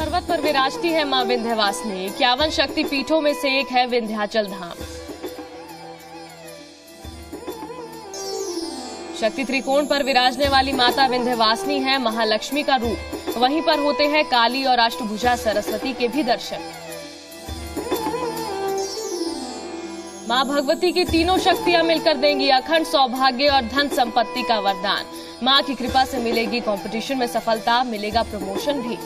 पर्वत पर विराजती है मां विंध्यवासिनी। 51 शक्तिपीठों में से एक है विंध्याचल धाम। शक्ति त्रिकोण पर विराजने वाली माता विंध्यवासिनी है महालक्ष्मी का रूप। वहीं पर होते हैं काली और अष्टभुजा सरस्वती के भी दर्शन। मां भगवती की तीनों शक्तियां मिलकर देंगी अखंड सौभाग्य और धन संपत्ति का वरदान। मां की कृपा से मिलेगी कंपटीशन में सफलता, मिलेगा प्रमोशन भी।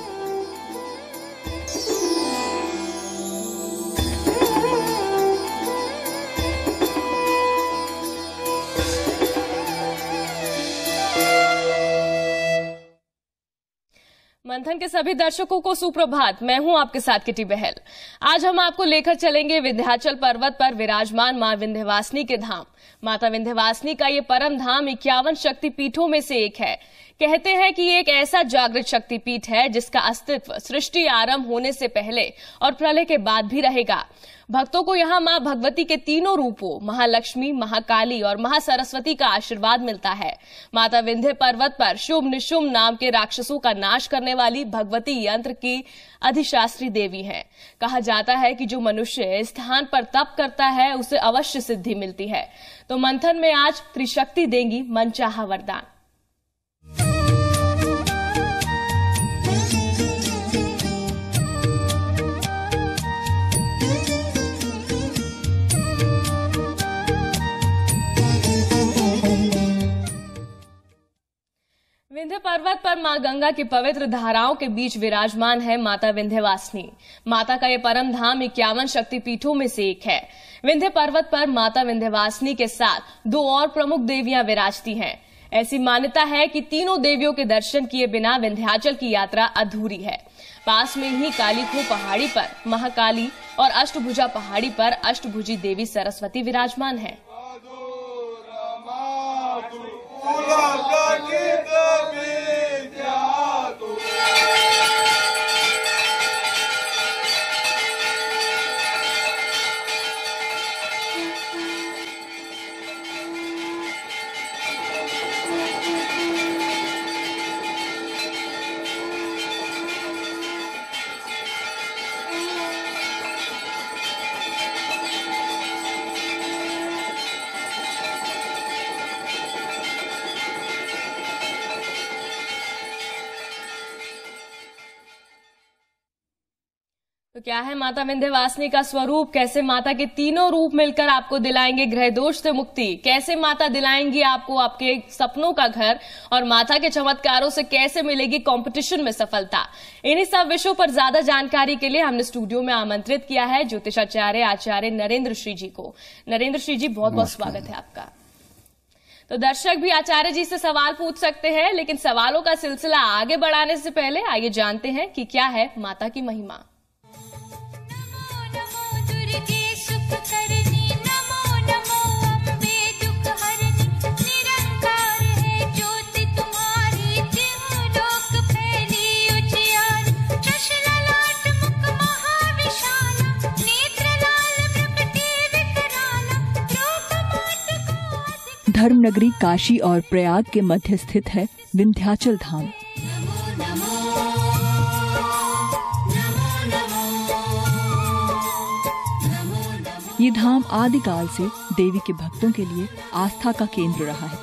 मंथन के सभी दर्शकों को सुप्रभात। मैं हूं आपके साथ किटी बहल। आज हम आपको लेकर चलेंगे विंध्याचल पर्वत पर विराजमान मां विंध्यवासिनी के धाम। माता विंध्यवासिनी का ये परम धाम 51 शक्तिपीठों में से एक है। कहते हैं कि ये एक ऐसा जागृत शक्तिपीठ है जिसका अस्तित्व सृष्टि आरंभ होने से पहले और प्रलय के बाद भी रहेगा। भक्तों को यहाँ मां भगवती के तीनों रूपों महालक्ष्मी, महाकाली और महासरस्वती का आशीर्वाद मिलता है। माता विंध्य पर्वत पर शुभ निशुभ नाम के राक्षसों का नाश करने वाली भगवती यंत्र की अधिशास्त्री देवी है। कहा जाता है कि जो मनुष्य इस स्थान पर तप करता है उसे अवश्य सिद्धि मिलती है। तो मंथन में आज त्रिशक्ति देंगी मनचाहा वरदान। विंध्य पर्वत पर मां गंगा की पवित्र धाराओं के बीच विराजमान है माता विंध्यवासिनी। माता का यह परम धाम 51 शक्तिपीठों में से एक है। विंध्य पर्वत पर माता विंध्यवासिनी के साथ दो और प्रमुख देवियां विराजती हैं। ऐसी मान्यता है कि तीनों देवियों के दर्शन किए बिना विंध्याचल की यात्रा अधूरी है। पास में ही कालीखो पहाड़ी पर महाकाली और अष्टभुजा पहाड़ी पर अष्टभुजी देवी सरस्वती विराजमान है। तो क्या है माता विंध्यवासिनी का स्वरूप? कैसे माता के तीनों रूप मिलकर आपको दिलाएंगे ग्रह दोष से मुक्ति? कैसे माता दिलाएंगी आपको आपके सपनों का घर? और माता के चमत्कारों से कैसे मिलेगी कंपटीशन में सफलता? इन्हीं सब विषयों पर ज्यादा जानकारी के लिए हमने स्टूडियो में आमंत्रित किया है ज्योतिषाचार्य आचार्य नरेंद्र श्री जी को। नरेंद्र श्री जी, बहुत बहुत स्वागत है आपका। तो दर्शक भी आचार्य जी से सवाल पूछ सकते हैं, लेकिन सवालों का सिलसिला आगे बढ़ाने से पहले आइए जानते हैं कि क्या है माता की महिमा। धर्म नगरी काशी और प्रयाग के मध्य स्थित है विंध्याचल धाम। ये धाम आदिकाल से देवी के भक्तों के लिए आस्था का केंद्र रहा है।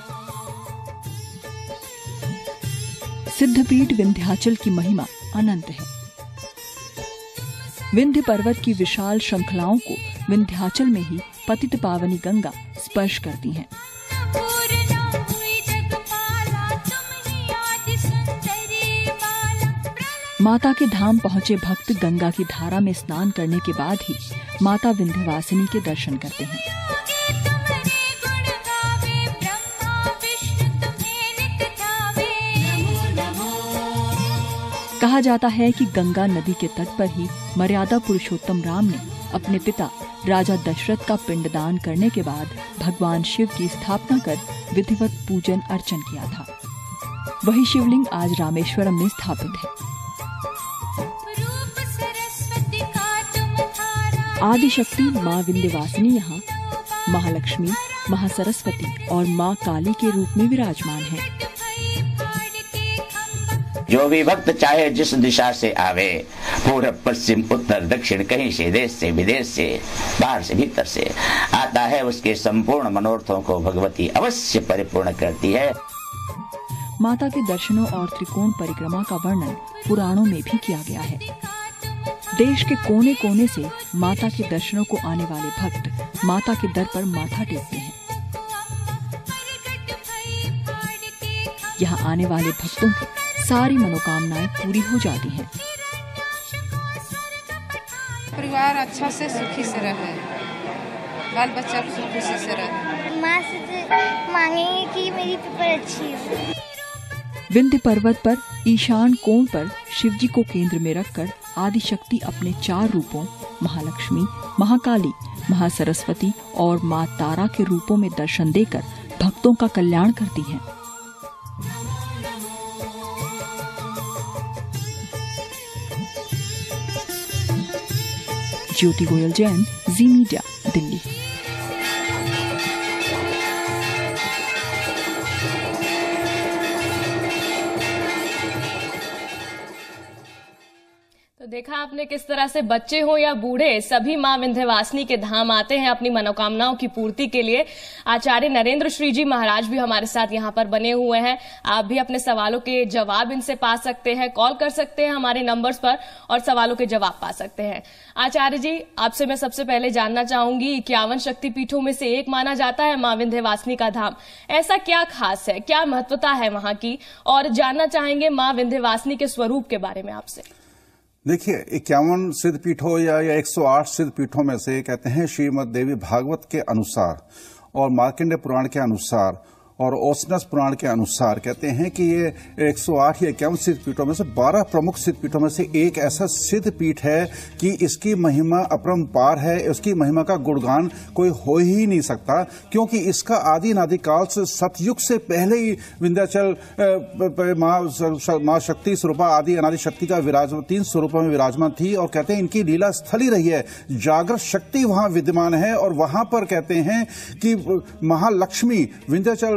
सिद्धपीठ विंध्याचल की महिमा अनंत है। विंध्य पर्वत की विशाल श्रृंखलाओं को विंध्याचल में ही पतित पावनी गंगा स्पर्श करती हैं। माता के धाम पहुंचे भक्त गंगा की धारा में स्नान करने के बाद ही माता विंध्यवासिनी के दर्शन करते हैं। कहा जाता है कि गंगा नदी के तट पर ही मर्यादा पुरुषोत्तम राम ने अपने पिता राजा दशरथ का पिंडदान करने के बाद भगवान शिव की स्थापना कर विधिवत पूजन अर्चन किया था। वही शिवलिंग आज रामेश्वरम में स्थापित है। आदिशक्ति मां विंध्यवासिनी यहाँ महालक्ष्मी, महासरस्वती और मां काली के रूप में विराजमान है। जो भी भक्त चाहे जिस दिशा से आवे, पूरब पश्चिम उत्तर दक्षिण, कहीं से, देश से विदेश से, बाहर से भीतर से आता है, उसके संपूर्ण मनोरथों को भगवती अवश्य परिपूर्ण करती है। माता के दर्शनों और त्रिकोण परिक्रमा का वर्णन पुराणों में भी किया गया है। देश के कोने कोने से माता के दर्शनों को आने वाले भक्त माता के दर पर माथा टेकते हैं। यहाँ आने वाले भक्तों की सारी मनोकामनाएं पूरी हो जाती हैं। परिवार अच्छा से सुखी से रहे, बाल बच्चा सुखी से रहे। माँ से मांगेंगे कि मेरी पेपर अच्छी हो। विंध्य पर्वत पर ईशान कोण पर शिवजी को केंद्र में रखकर आदिशक्ति अपने 4 रूपों महालक्ष्मी, महाकाली, महासरस्वती और मां तारा के रूपों में दर्शन देकर भक्तों का कल्याण करती हैं। ज्योति गोयल जैन, जी मीडिया, दिल्ली। तो देखा आपने किस तरह से बच्चे हो या बूढ़े सभी मां विंध्यवासिनी के धाम आते हैं अपनी मनोकामनाओं की पूर्ति के लिए। आचार्य नरेंद्र श्री जी महाराज भी हमारे साथ यहाँ पर बने हुए हैं। आप भी अपने सवालों के जवाब इनसे पा सकते हैं, कॉल कर सकते हैं हमारे नंबर्स पर और सवालों के जवाब पा सकते हैं। आचार्य जी, आपसे मैं सबसे पहले जानना चाहूंगी, 51 शक्तिपीठों में से एक माना जाता है मां विंध्यवासिनी का धाम। ऐसा क्या खास है, क्या महत्वता है वहां की, और जानना चाहेंगे मां विंध्यवासिनी के स्वरूप के बारे में आपसे। देखिए, 51 सिद्धपीठों या 108 सिद्धपीठों में से कहते हैं श्रीमद् देवी भागवत के अनुसार और मार्कंडेय पुराण के अनुसार और ओसनस पुराण के अनुसार कहते हैं कि ये 108 या 51 सिद्धपीठों में से 12 प्रमुख सिद्धपीठों में से एक ऐसा सिद्धपीठ है कि इसकी महिमा अपरंपार है। उसकी महिमा का गुणगान कोई हो ही नहीं सकता, क्योंकि इसका आदि अनादि काल से सतयुग से पहले ही विंध्याचल मां शक्ति स्वरूपा आदि अनादि शक्ति का विराजमान 3 स्वरूपों में विराजमान थी। और कहते हैं इनकी लीला स्थली रही है, जागृत शक्ति वहां विद्यमान है। और वहां पर कहते हैं कि महालक्ष्मी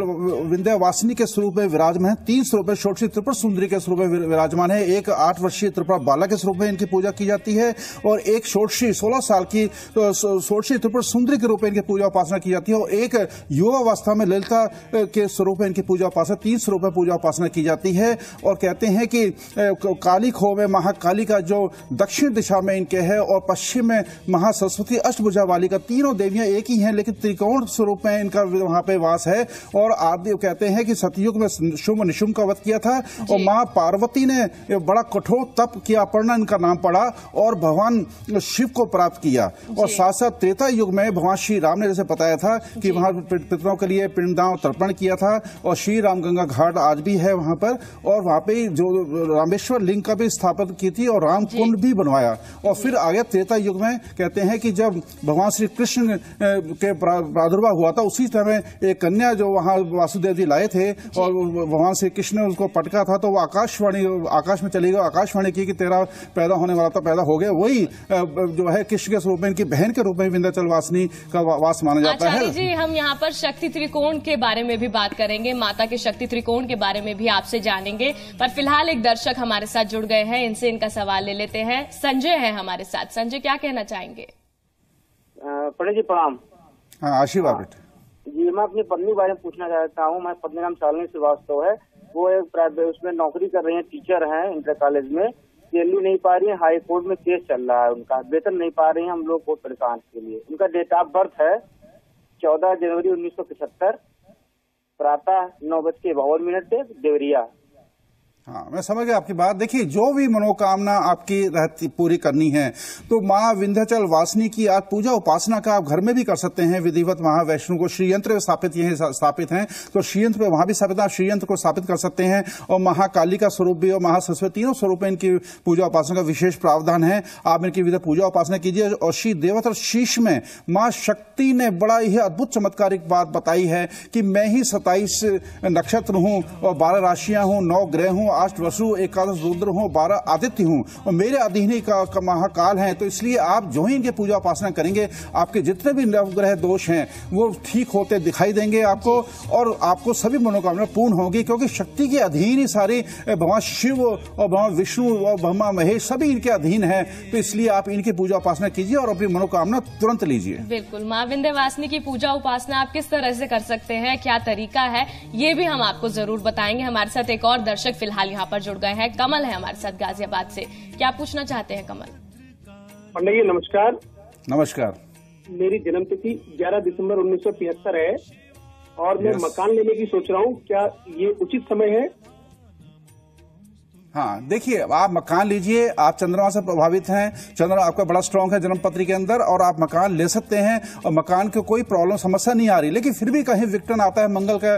विंध्यवासिनी के स्वरूप में विराजमान है। 3 स्वरूप है, षोडशी त्रिपुर सुंदरी के स्वरूप में विराजमान है। एक 8 वर्षीय त्रिपुरा बाला के स्वरूप में इनकी पूजा की जाती है और एक षोडशी 16 साल की षोडशी त्रिपुर सुंदरी के रूप में इनकी पूजा उपासना की जाती है और एक युवावस्था में ललिता के स्वरूप में इनकी पूजा उपासना 3 स्वरूप में पूजा उपासना की जाती है। और कहते हैं कि काली खो में महाकाली का जो दक्षिण दिशा में इनके है और पश्चिम में महासरस्वती अष्टभुजा वाली का, तीनों देवियां एक ही हैं लेकिन त्रिकोण स्वरूप में इनका वहां पे वास है। और आदि कहते हैं कि सतयुग में शुंभ निशुंभ का वध किया था और मां पार्वती ने बड़ा कठोर तप किया, अपर्णा इनका नाम पड़ा और भगवान शिव को प्राप्त किया। और साथ साथ त्रेता युग में भगवान श्री राम ने जैसे बताया था कि वहां पितरों के लिए पिंडदान तर्पण किया था और श्री राम गंगा घाट आज भी है वहां पर। और वहां पे जो रामेश्वर लिंग का भी स्थापित की थी और राम कुंड भी बनवाया। और फिर आगे त्रेता युग में कहते हैं कि जब भगवान श्री कृष्ण के प्रादुर्भाव हुआ था उसी समय एक कन्या जो वहां वासुदेव जी लाए थे और भगवान श्री कृष्ण ने उसको पटका था तो वो आकाश में चली गई, आकाशवाणी की कि तेरा पैदा होने वाला तो पैदा हो गया। वही जो है कृष्ण के स्वरूप में इनकी बहन के रूप में विंध्याचल वासिनी का वास माना जाता है। जी, हम यहाँ पर शक्ति त्रिकोण के बारे में भी बात करेंगे, माता के शक्ति त्रिकोण के बारे में भी आपसे जानेंगे, पर फिलहाल एक दर्शक हमारे साथ जुड़ गए हैं, इनसे इनका सवाल ले लेते हैं। संजय है हमारे साथ। संजय, क्या कहना चाहेंगे? पंडित जी प्रणाम। हाँ, आशीर्वाद बेटे जी। मैं अपनी पत्नी के बारे में पूछना चाहता हूँ। मैं पत्नी नाम शालिनी श्रीवास्तव है, वो एक उसमें नौकरी कर रही है, टीचर है इंटर कॉलेज में। सैलरी नहीं पा रही है, हाई कोर्ट में केस चल रहा है उनका, वेतन नहीं पा रही है। हम लोग बहुत परेशान के लिए। उनका डेट ऑफ बर्थ है 14 जनवरी 1975, प्रातः 9:52 देवरिया। हाँ, मैं समझ गया आपकी बात। देखिए, जो भी मनोकामना आपकी रहती पूरी करनी है तो माँ विंध्याचल वासिनी की आज पूजा उपासना का आप घर में भी कर सकते हैं। विधिवत महावैष्णु को श्रीयंत्र स्थापित यही स्थापित हैं तो श्रीयंत्र पे वहां भी स्थापित, आप श्रीयंत्र को स्थापित कर सकते हैं। और महाकाली का स्वरूप भी और महासरस्वती, तीनों स्वरूप में इनकी पूजा उपासना का विशेष प्रावधान है। आप इनकी विधि पूजा उपासना कीजिए। और श्री देवतर शीश में माँ शक्ति ने बड़ा ही अद्भुत चमत्कारिक बात बताई है कि मैं ही 27 नक्षत्र हूं और 12 राशियां हूं, 9 ग्रह हूं, 8 वसु, एकादश रुद्र हूँ, 12 आदित्य हूँ और मेरे अधीन ही का महाकाल हैं। तो इसलिए आप जो ही इनके पूजा उपासना करेंगे आपके जितने भी नवग्रह दोष हैं वो ठीक होते दिखाई देंगे आपको, और आपको सभी मनोकामना पूर्ण होगी, क्योंकि शक्ति के अधीन ही सारी भगवान शिव और भगवान विष्णु और ब्रह्मा महेश सभी इनके अधीन है। तो इसलिए आप इनकी पूजा उपासना कीजिए और अपनी मनोकामना तुरंत लीजिए। बिल्कुल, माँ विंध्यवासिनी की पूजा उपासना आप किस तरह से कर सकते हैं, क्या तरीका है, ये भी हम आपको जरूर बताएंगे। हमारे साथ एक और दर्शक फिलहाल यहाँ पर जुड़ गए हैं। कमल है हमारे साथ गाजियाबाद से। क्या पूछना चाहते हैं कमल? पंडित जी नमस्कार। नमस्कार। मेरी जन्मतिथि 11 दिसंबर 1973 है और मैं मकान लेने की सोच रहा हूँ, क्या ये उचित समय है? हाँ, देखिए, आप मकान लीजिए। आप चंद्रमा से प्रभावित हैं, चंद्रमा आपका बड़ा स्ट्रांग है जन्मपत्री के अंदर, और आप मकान ले सकते हैं और मकान की कोई प्रॉब्लम समस्या नहीं आ रही। लेकिन फिर भी कहीं विघटन आता है, मंगल का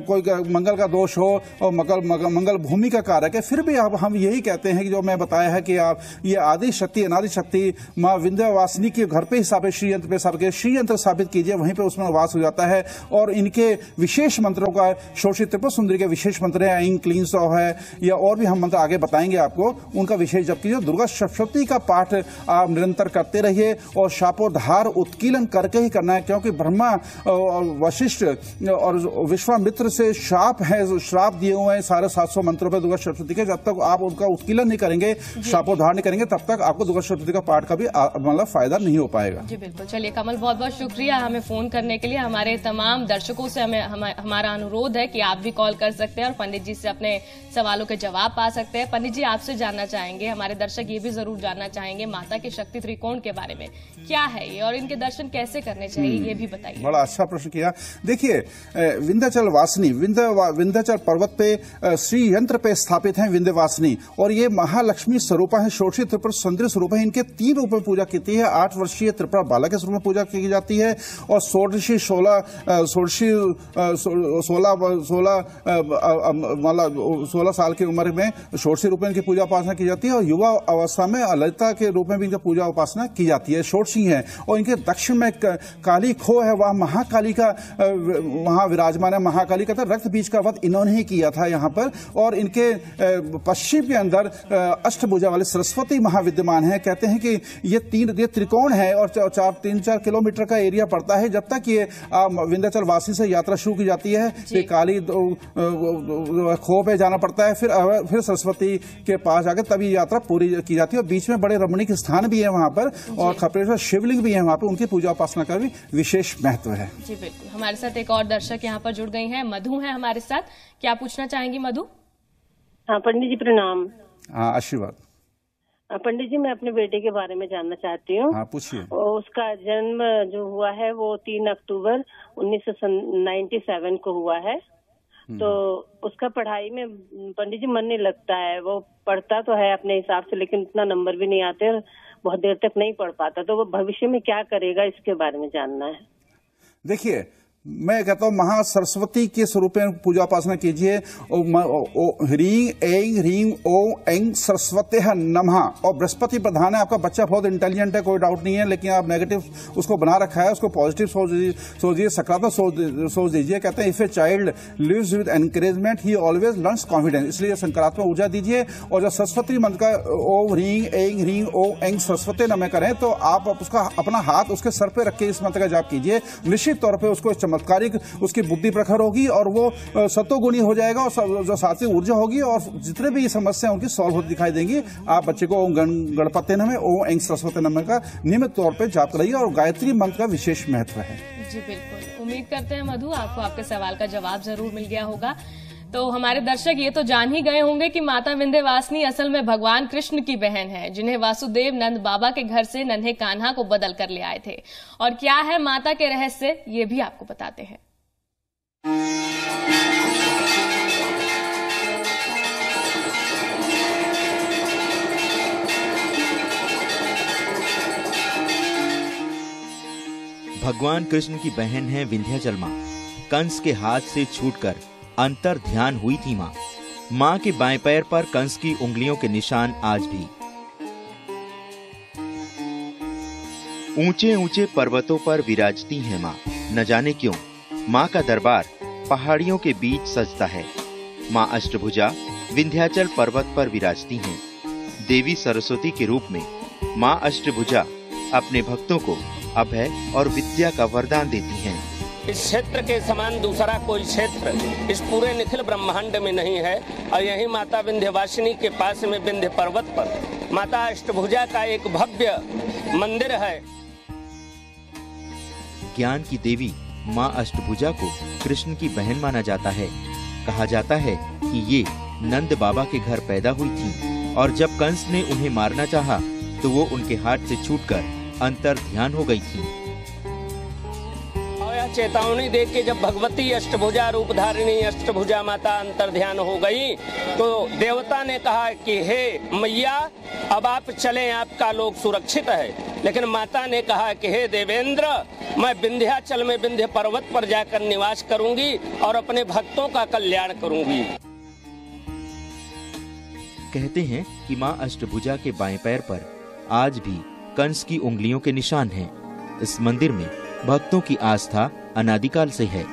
कोई मंगल का दोष हो और मंगल भूमि का कारक है, फिर भी आप हम यही कहते हैं कि जो मैं बताया है कि आप ये आदि शक्ति अनादि शक्ति माँ विंध्यवासिनी के घर पे ही स्थापित श्री यंत्र पे स्थापित श्री यंत्र स्थापित कीजिए, वहीं पे उसमें वास हो जाता है। और इनके विशेष मंत्रों का षोडशी त्रिपुर सुंदरी के विशेष मंत्र है, ऐं क्लीं सौः है, या और भी हम मंत्र आगे बताएंगे आपको, उनका विशेष जप कीजिए। दुर्गा सप्तशती का पाठ आप निरंतर करते रहिए और शापोद्धार उत्कीलन करके ही करना है, क्योंकि ब्रह्मा और वशिष्ठ और विश्वामित्र से श्राप है, श्राप दिए हुए हैं सारे 700 मंत्रों पर दुर्गा सप्तशती के। जब तक आप उनका उत्कीलन नहीं करेंगे, शापोद्धार नहीं करेंगे, तब तक आपको दुर्गा सप्तशती का पाठ का भी मतलब फायदा नहीं हो पाएगा। जी बिल्कुल। चलिए कमल, बहुत बहुत शुक्रिया हमें फोन करने के लिए। हमारे तमाम दर्शकों से हमारा अनुरोध है कि आप भी कॉल कर सकते हैं और पंडित जी से अपने सवालों के जवाब पा सकते हैं। पंडित जी, आपसे जानना चाहेंगे, हमारे दर्शक ये भी जरूर जानना चाहेंगे माता के शक्ति त्रिकोण के बारे में, क्या है ये और इनके दर्शन कैसे करने चाहिए, ये भी बताइए। बड़ा अच्छा प्रश्न किया। देखिए, विंध्याचल वासिनी विंध्याचल पर्वत पे श्री यंत्र पे स्थापित है विंध्यवासिनी, और ये महालक्ष्मी स्वरूपा है, षोडशी त्रिपुर सुंदरी स्वरूप है। इनके 3 रूप में पूजा की है। 8 वर्षीय त्रिपुरा बालक के स्वरूप में पूजा की जाती है, और षोडशी 16 साल की उम्र में षोडशी रूप में इनकी पूजा उपासना की जाती है, और युवा अवस्था में ललिता के रूप में भी इनकी पूजा उपासना की जाती है। षोडशी है, और इनके दक्षिण में काली खो है, वह महाकाली का वहां विराजमान है। महाकाली का रक्त बीज का वध इन्होंने ही किया था यहाँ पर। और इनके पश्चिम के अंदर अष्टभुजा वाले सरस्वती महाविद्यमान है। कहते हैं कि ये त्रिकोण है और 3-4 किलोमीटर का एरिया पड़ता है। जब तक ये विंध्याचल वासी से यात्रा शुरू की जाती है, ये काली खो पे जाना पड़ता है, फिर सरस्वती के पास जाकर तभी यात्रा पूरी की जाती है। और बीच में बड़े रमणीक स्थान भी है वहां पर, और खपरेश्वर शिवलिंग भी है वहां पर। उनकी पूजा उपासना का भी विशेष महत्व है। जी बिल्कुल। हमारे साथ एक और दर्शक यहाँ पर जुड़ गई हैं, मधु है हमारे साथ। क्या पूछना चाहेंगी मधु? हाँ पंडित जी प्रणाम। हाँ, आशीर्वाद। पंडित जी, मैं अपने बेटे के बारे में जानना चाहती हूँ। हाँ, पूछिए। उसका जन्म जो हुआ है वो 3 अक्टूबर 1997 को हुआ है। तो उसका पढ़ाई में पंडित जी मन नहीं लगता है। वो पढ़ता तो है अपने हिसाब से, लेकिन उतना नंबर भी नहीं आते और बहुत देर तक नहीं पढ़ पाता। तो वो भविष्य में क्या करेगा, इसके बारे में जानना है। देखिए, मैं कहता हूँ महा सरस्वती के स्वरूप में पूजा उपासना कीजिए। ह्रीं ऐं ह्रीं ओं ऐं सरस्वते नमः। और बृहस्पति प्रधान है। आपका बच्चा बहुत इंटेलिजेंट है, कोई डाउट नहीं है, लेकिन आप नेगेटिव उसको बना रखा है। उसको पॉजिटिव सोचिए, सकारात्मक सोच दीजिए। कहते हैं if a child lives with encouragement he always learns confidence. इसलिए सकारात्मक ऊर्जा दीजिए। और जब सरस्वती मंत्र का ओम ह्रीं ऐं ह्रीं ओं ऐं सरस्वते नमः करें, तो आप उसका अपना हाथ उसके सर पे रख के इस मंत्र का जाप कीजिए। निश्चित तौर पर उसको चमत्कारिक उसकी बुद्धि प्रखर होगी और वो सतोगुणी हो जाएगा, और जो सात्विक ऊर्जा होगी, और जितने भी समस्या उनकी सॉल्व होती दिखाई देंगी। आप बच्चे को ओम गणपति नमः ओम ऐं सरस्वती नमः का नियमित तौर पर जाप कराइए, और गायत्री मंत्र का विशेष महत्व है। जी बिल्कुल। उम्मीद करते हैं मधु आपको आपके सवाल का जवाब जरूर मिल गया होगा। तो हमारे दर्शक ये तो जान ही गए होंगे कि माता विंध्यवासिनी असल में भगवान कृष्ण की बहन है, जिन्हें वासुदेव नंद बाबा के घर से नन्हे कान्हा को बदल कर ले आए थे। और क्या है माता के रहस्य, ये भी आपको बताते हैं। भगवान कृष्ण की बहन है विंध्याचल माँ। कंस के हाथ से छूटकर अंतर ध्यान हुई थी माँ। माँ के बाएं पैर पर कंस की उंगलियों के निशान आज भी। ऊंचे ऊंचे पर्वतों पर विराजती है माँ। न जाने क्यों माँ का दरबार पहाड़ियों के बीच सजता है। माँ अष्टभुजा विंध्याचल पर्वत पर विराजती हैं। देवी सरस्वती के रूप में माँ अष्टभुजा अपने भक्तों को अभय और विद्या का वरदान देती हैं। इस क्षेत्र के समान दूसरा कोई क्षेत्र इस पूरे निखिल ब्रह्मांड में नहीं है और यही माता विंध्यवासिनी के पास में विंध्य पर्वत पर माता अष्टभुजा का एक भव्य मंदिर है। ज्ञान की देवी माँ अष्टभुजा को कृष्ण की बहन माना जाता है। कहा जाता है कि ये नंद बाबा के घर पैदा हुई थी और जब कंस ने उन्हें मारना चाहा तो वो उनके हाथ से छूटकर अंतर ध्यान हो गई थी। चेतावनी देख के जब भगवती अष्टभुजा रूप धारिणी अष्टभुजा माता अंतर ध्यान हो गई तो देवता ने कहा कि हे मैया अब आप चलें, आपका लोक सुरक्षित है। लेकिन माता ने कहा कि हे देवेंद्र, मैं विंध्याचल में विंध्य पर्वत पर जाकर निवास करूंगी और अपने भक्तों का कल्याण करूंगी। कहते हैं कि माँ अष्टभुजा के बाएं पैर पर आज भी कंस की उंगलियों के निशान हैं। इस मंदिर में भक्तों की आस्था अनादिकाल से है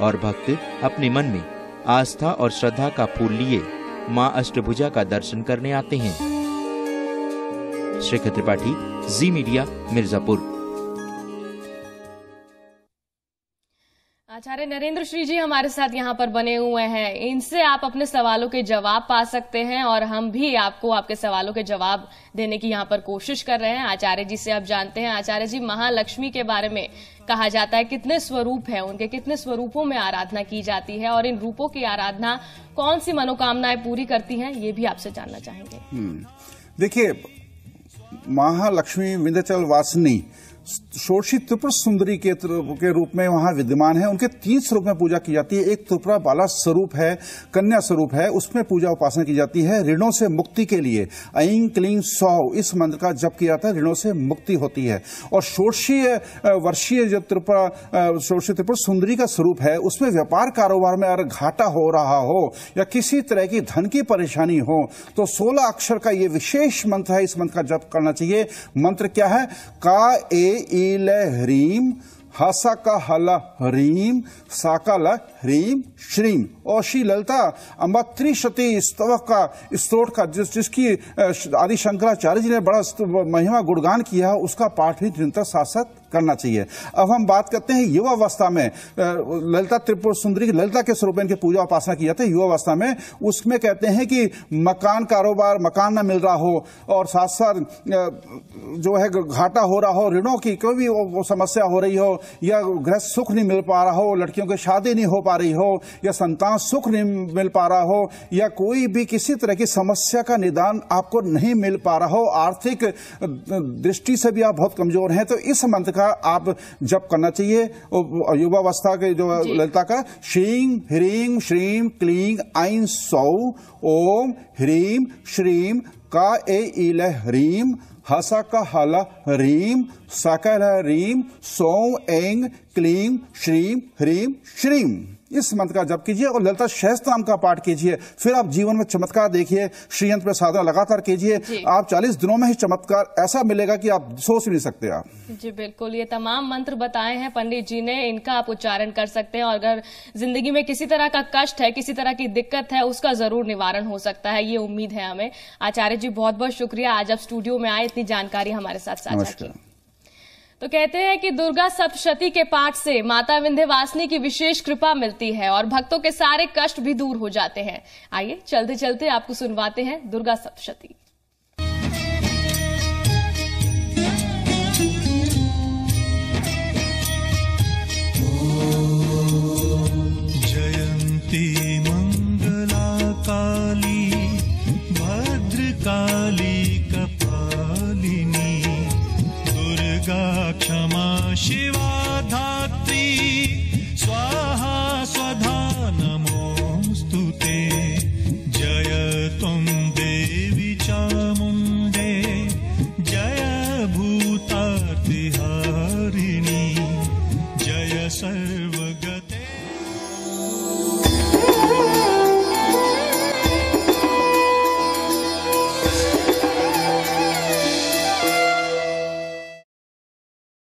और भक्त अपने मन में आस्था और श्रद्धा का फूल लिए माँ अष्टभुजा का दर्शन करने आते हैं। शेखर त्रिपाठी, जी मीडिया, मिर्जापुर। आचार्य नरेंद्र श्री जी हमारे साथ यहाँ पर बने हुए हैं। इनसे आप अपने सवालों के जवाब पा सकते हैं और हम भी आपको आपके सवालों के जवाब देने की यहाँ पर कोशिश कर रहे हैं। आचार्य जी से आप जानते हैं, आचार्य जी महालक्ष्मी के बारे में कहा जाता है कितने स्वरूप हैं, उनके कितने स्वरूपों में आराधना की जाती है और इन रूपों की आराधना कौन सी मनोकामनाएं पूरी करती हैं, ये भी आपसे जानना चाहेंगे। देखिए, महालक्ष्मी विंध्याचल वासिनी षोडशी त्रिपुर सुंदरी के रूप में वहां विद्यमान है। उनके 3 स्वरूप में पूजा की जाती है। एक त्रिपुरा बाला स्वरूप है, कन्या स्वरूप है, उसमें पूजा उपासना की जाती है ऋणों से मुक्ति के लिए। ऐं क्लीं सौः इस मंत्र का जप किया जाता है, ऋणों से मुक्ति होती है। और षोडशी वर्षीय जो षोडशी त्रिपुर सुंदरी का स्वरूप है, उसमें व्यापार कारोबार में अगर घाटा हो रहा हो या किसी तरह की धन की परेशानी हो तो 16 अक्षर का ये विशेष मंत्र है, इस मंत्र का जप करना चाहिए। मंत्र क्या है? का ए इल ह्रीम हसा का हल ह्रीम साकल ह्रीम श्रीम। और श्री ललिता अम्बा त्रिशती स्तवक का स्तोत्र का जिसकी आदि शंकराचार्य जी ने बड़ा महिमा गुणगान किया, उसका पाठ भी निरंतर साथ साथ करना चाहिए। अब हम बात करते हैं युवावस्था में ललिता त्रिपुर सुंदरी ललिता के स्वरूप इनकी पूजा उपासना की जाती है। युवावस्था में उसमें कहते हैं कि मकान कारोबार मकान न मिल रहा हो और साथ साथ जो है घाटा हो रहा हो, ऋणों की कोई भी वो समस्या हो रही हो या गृहस्थ सुख नहीं मिल पा रहा हो, लड़कियों की शादी नहीं हो पा रही हो या संतान सुख नहीं मिल पा रहा हो या कोई भी किसी तरह की समस्या का निदान आपको नहीं मिल पा रहा हो, आर्थिक दृष्टि से भी आप बहुत कमजोर हैं, तो इस मंत्र का आप जप करना चाहिए। युवावस्था के जो ललिता का श्रीं ह्रीं श्रीं क्लीं ऐं सौः ओम ह्रीं श्रीं का ए इल ह्रीं हसा का हल ह्रीं सकल ह्रीं सौं ऐं क्लीं श्रीं ह्रीं श्रीं। इस मंत्र का जप कीजिए और ललिता सहस्त्र नाम का पाठ कीजिए। फिर आप जीवन में चमत्कार देखिए। श्री यंत्र पर साधना लगातार कीजिए, आप 40 दिनों में ही चमत्कार ऐसा मिलेगा कि आप सोच नहीं सकते। आप जी बिल्कुल, ये तमाम मंत्र बताए हैं पंडित जी ने, इनका आप उच्चारण कर सकते हैं और अगर जिंदगी में किसी तरह का कष्ट है, किसी तरह की दिक्कत है, उसका जरूर निवारण हो सकता है, ये उम्मीद है हमें। आचार्य जी बहुत बहुत शुक्रिया, आज आप स्टूडियो में आए, इतनी जानकारी हमारे साथ साझा की। तो कहते हैं कि दुर्गा सप्तशती के पाठ से माता विंध्यवासिनी की विशेष कृपा मिलती है और भक्तों के सारे कष्ट भी दूर हो जाते हैं। आइए चलते चलते आपको सुनवाते हैं दुर्गा सप्तशती। जयंती मंगला काली भद्रकाली कपालिनी दुर्गा क्षमा शिवा धात्री स्वाहा स्वधा नमोस्तुते। जय त्वं देवी चामुण्डे जय भूतार्तिहारिणी जय सर्वगते।